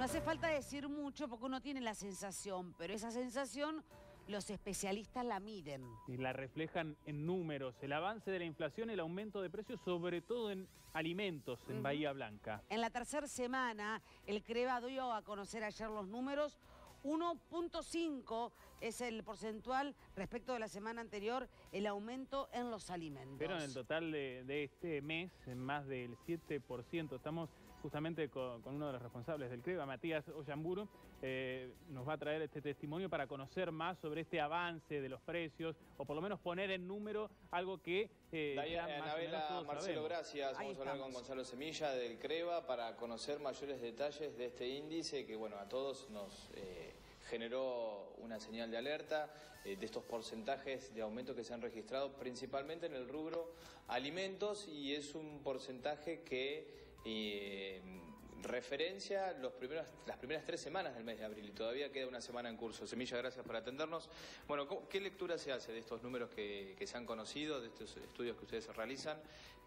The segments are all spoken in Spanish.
No hace falta decir mucho porque uno tiene la sensación, pero esa sensación los especialistas la miden. Y la reflejan en números, el avance de la inflación, el aumento de precios, sobre todo en alimentos en Bahía Blanca. En la tercera semana, el CREVA dio a conocer ayer los números. 1.5 es el porcentual respecto de la semana anterior, el aumento en los alimentos. Pero en el total de este mes, en más del 7%, estamos justamente con uno de los responsables del CREVA, Matías Ollamburu, nos va a traer este testimonio para conocer más sobre este avance de los precios, o por lo menos poner en número algo que Anabela, Marcelo, sabemos. Gracias. Vamos a hablar con Gonzalo Semilla del CREVA para conocer mayores detalles de este índice que, bueno, a todos nos generó una señal de alerta de estos porcentajes de aumento que se han registrado principalmente en el rubro alimentos, y es un porcentaje que referencia las primeras 3 semanas del mes de abril, y todavía queda una semana en curso. Semilla, gracias por atendernos. Bueno, ¿qué lectura se hace de estos números que se han conocido, de estos estudios que ustedes realizan?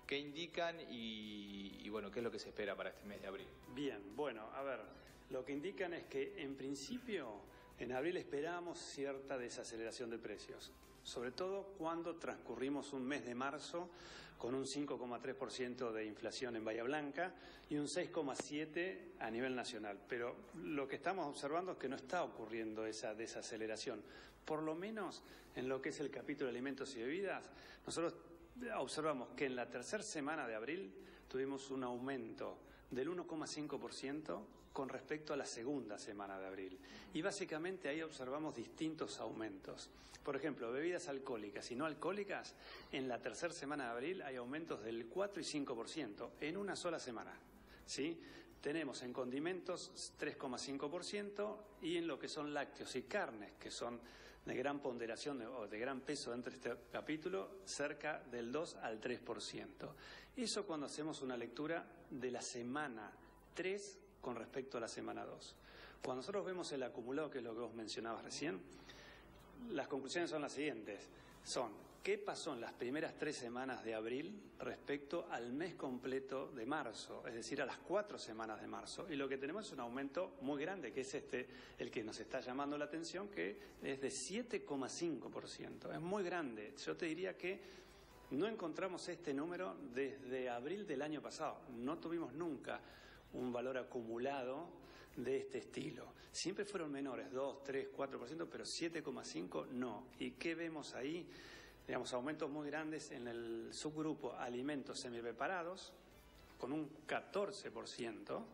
¿Qué indican y bueno, qué es lo que se espera para este mes de abril? Bien, bueno, a ver, lo que indican es que en principio en abril esperamos cierta desaceleración de precios, sobre todo cuando transcurrimos un mes de marzo con un 5,3% de inflación en Bahía Blanca y un 6,7% a nivel nacional. Pero lo que estamos observando es que no está ocurriendo esa desaceleración. Por lo menos en lo que es el capítulo de alimentos y bebidas, nosotros observamos que en la tercera semana de abril tuvimos un aumento del 1,5% con respecto a la segunda semana de abril. Y básicamente ahí observamos distintos aumentos. Por ejemplo, bebidas alcohólicas y no alcohólicas, en la tercera semana de abril hay aumentos del 4 y 5% en una sola semana. ¿Sí? Tenemos en condimentos 3,5% y en lo que son lácteos y carnes, que son de gran ponderación o de gran peso dentro de este capítulo, cerca del 2 al 3%. Eso cuando hacemos una lectura de la semana 3 con respecto a la semana 2. Cuando nosotros vemos el acumulado, que es lo que vos mencionabas recién, las conclusiones son las siguientes. ¿Qué pasó en las primeras 3 semanas de abril respecto al mes completo de marzo? Es decir, a las 4 semanas de marzo. Y lo que tenemos es un aumento muy grande, que es el que nos está llamando la atención, que es de 7,5%. Es muy grande. Yo te diría que no encontramos este número desde abril del año pasado. No tuvimos nunca un valor acumulado de este estilo. Siempre fueron menores, 2, 3, 4%, pero 7,5% no. ¿Y qué vemos ahí? Digamos, aumentos muy grandes en el subgrupo alimentos semipreparados, con un 14%,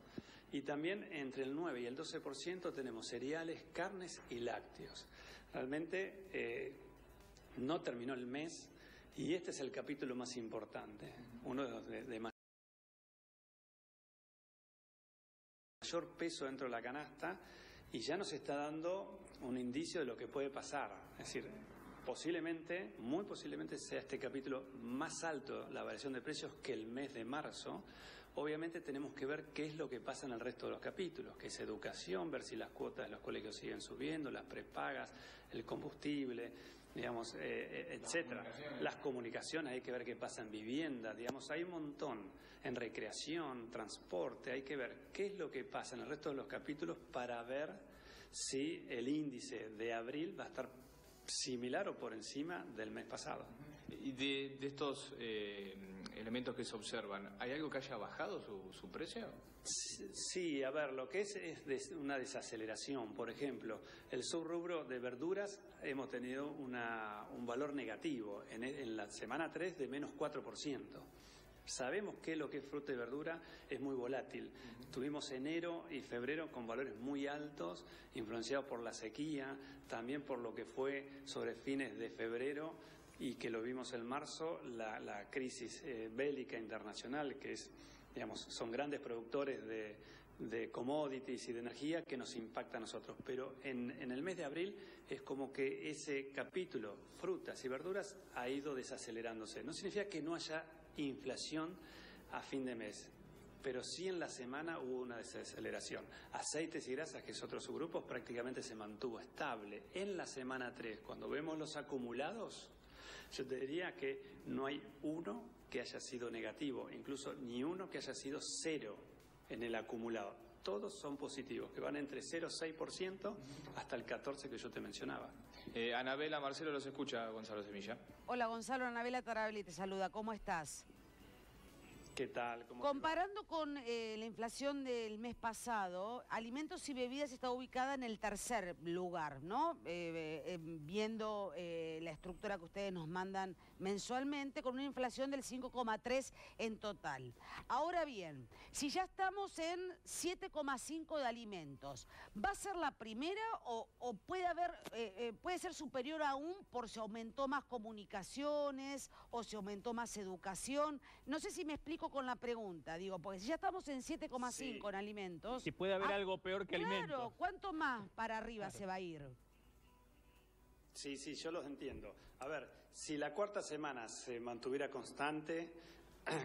y también entre el 9 y el 12% tenemos cereales, carnes y lácteos. Realmente no terminó el mes y este es el capítulo más importante, uno de los de mayor peso dentro de la canasta, y ya nos está dando un indicio de lo que puede pasar. Es decir, posiblemente, muy posiblemente sea este capítulo más alto, la variación de precios, que el mes de marzo. Obviamente tenemos que ver qué es lo que pasa en el resto de los capítulos, que es educación, ver si las cuotas de los colegios siguen subiendo, las prepagas, el combustible, digamos, etcétera. Las comunicaciones, hay que ver qué pasa en vivienda, digamos, hay un montón, en recreación, transporte, hay que ver qué es lo que pasa en el resto de los capítulos para ver si el índice de abril va a estar similar o por encima del mes pasado. Y de estos elementos que se observan, ¿hay algo que haya bajado su precio? Sí, a ver, lo que es una desaceleración. Por ejemplo, el subrubro de verduras hemos tenido un valor negativo en la semana 3 de menos 4%. Sabemos que lo que es fruta y verdura es muy volátil. Tuvimos enero y febrero con valores muy altos, influenciados por la sequía, también por lo que fue sobre fines de febrero y que lo vimos en marzo, la crisis bélica internacional, que es, digamos, son grandes productores de commodities y de energía que nos impacta a nosotros. Pero en el mes de abril es como que ese capítulo, frutas y verduras, ha ido desacelerándose. No significa que no haya inflación a fin de mes, pero sí en la semana hubo una desaceleración. Aceites y grasas, que es otro subgrupo, prácticamente se mantuvo estable. En la semana 3, cuando vemos los acumulados, yo te diría que no hay uno que haya sido negativo, incluso ni uno que haya sido cero en el acumulado. todos son positivos, que van entre 0,6% hasta el 14% que yo te mencionaba. Anabela, Marcelo los escucha, Gonzalo Semilla. Hola Gonzalo, Anabela Tarabelli te saluda, ¿cómo estás? ¿Qué tal? ¿Cómo Comparando con la inflación del mes pasado, alimentos y bebidas está ubicada en el tercer lugar, ¿no? Viendo la estructura que ustedes nos mandan mensualmente, con una inflación del 5,3 en total. Ahora bien, si ya estamos en 7,5 de alimentos, ¿va a ser la primera o puede ser superior aún por si aumentó más comunicaciones o si aumentó más educación? No sé si me explico con la pregunta, digo, porque si ya estamos en 7,5 en alimentos... Si puede haber algo peor que alimentos. Claro, ¿cuánto más para arriba se va a ir? Sí, yo los entiendo. A ver, si la cuarta semana se mantuviera constante,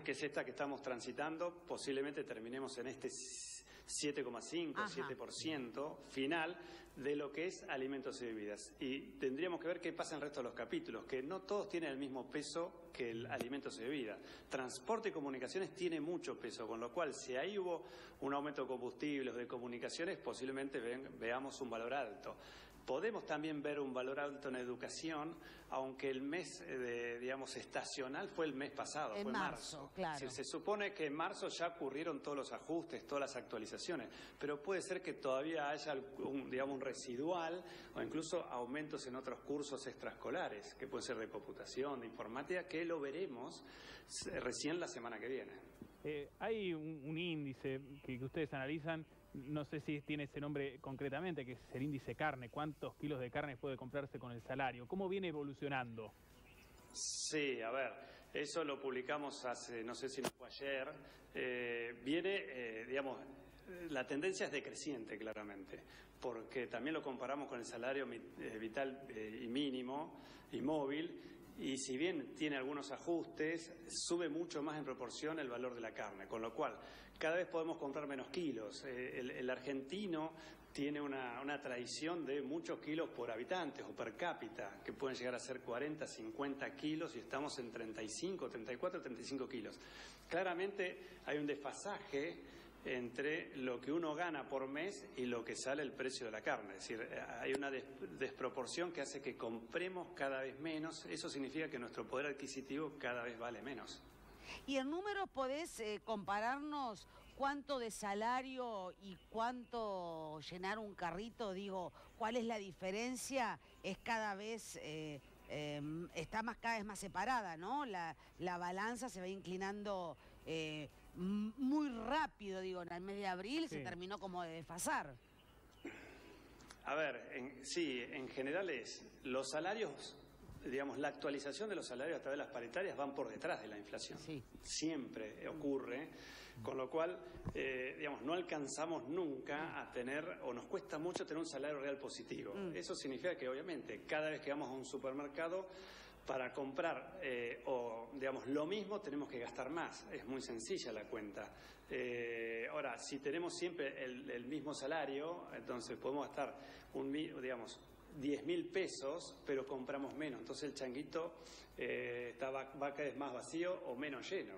que es esta que estamos transitando, posiblemente terminemos en este 7,5, 7% final de lo que es alimentos y bebidas. Y tendríamos que ver qué pasa en el resto de los capítulos, que no todos tienen el mismo peso que el alimentos y bebidas. Transporte y comunicaciones tiene mucho peso, con lo cual si ahí hubo un aumento de combustibles o de comunicaciones, posiblemente veamos un valor alto. Podemos también ver un valor alto en educación, aunque el mes, estacional fue el mes pasado, fue marzo. Claro. Se supone que en marzo ya ocurrieron todos los ajustes, todas las actualizaciones, pero puede ser que todavía haya un residual o incluso aumentos en otros cursos extraescolares, que pueden ser de computación, de informática, que lo veremos recién la semana que viene. Hay un índice que ustedes analizan. No sé si tiene ese nombre concretamente, que es el índice carne. ¿Cuántos kilos de carne puede comprarse con el salario? ¿Cómo viene evolucionando? Sí, a ver, eso lo publicamos hace, no sé si no fue ayer. La tendencia es decreciente, claramente, porque también lo comparamos con el salario vital y mínimo y móvil. Y si bien tiene algunos ajustes, sube mucho más en proporción el valor de la carne, con lo cual cada vez podemos comprar menos kilos. El argentino tiene una tradición de muchos kilos por habitantes o per cápita, que pueden llegar a ser 40, 50 kilos y estamos en 35, 34, 35 kilos. Claramente hay un desfasaje entre lo que uno gana por mes y lo que sale el precio de la carne. Es decir, hay una desproporción que hace que compremos cada vez menos. Eso significa que nuestro poder adquisitivo cada vez vale menos. ¿Y en números podés compararnos cuánto de salario y cuánto llenar un carrito? Digo, ¿cuál es la diferencia? Es cada vez... está cada vez más separada, ¿no? La balanza se va inclinando muy rápido, digo, en el mes de abril se terminó como de desfasar. A ver, en general los salarios, la actualización de los salarios a través de las paritarias van por detrás de la inflación. Sí. Siempre ocurre, con lo cual, no alcanzamos nunca a tener, o nos cuesta mucho tener un salario real positivo. Eso significa que, obviamente, cada vez que vamos a un supermercado, para comprar lo mismo tenemos que gastar más. Es muy sencilla la cuenta. Ahora, si tenemos siempre el mismo salario, entonces podemos gastar 10.000 pesos, pero compramos menos. Entonces el changuito va cada vez más vacío o menos lleno.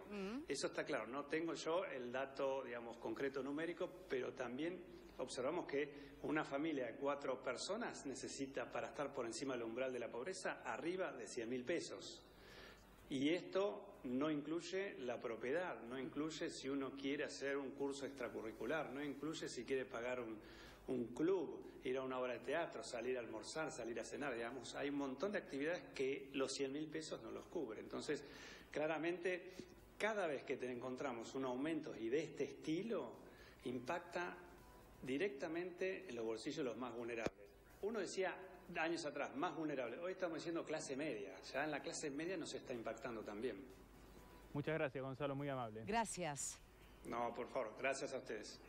Eso está claro. No tengo yo el dato, concreto numérico, pero también observamos que una familia de 4 personas necesita, para estar por encima del umbral de la pobreza, arriba de 100.000 pesos. Y esto no incluye la propiedad, no incluye si uno quiere hacer un curso extracurricular, no incluye si quiere pagar un club, ir a una obra de teatro, salir a almorzar, salir a cenar. Hay un montón de actividades que los 100.000 pesos no los cubren. Entonces, claramente, cada vez que encontramos un aumento y de este estilo, impacta directamente en los bolsillos de los más vulnerables. Uno decía años atrás, más vulnerables. Hoy estamos diciendo clase media. Ya en la clase media nos está impactando también. Muchas gracias, Gonzalo, muy amable. Gracias. No, por favor, gracias a ustedes.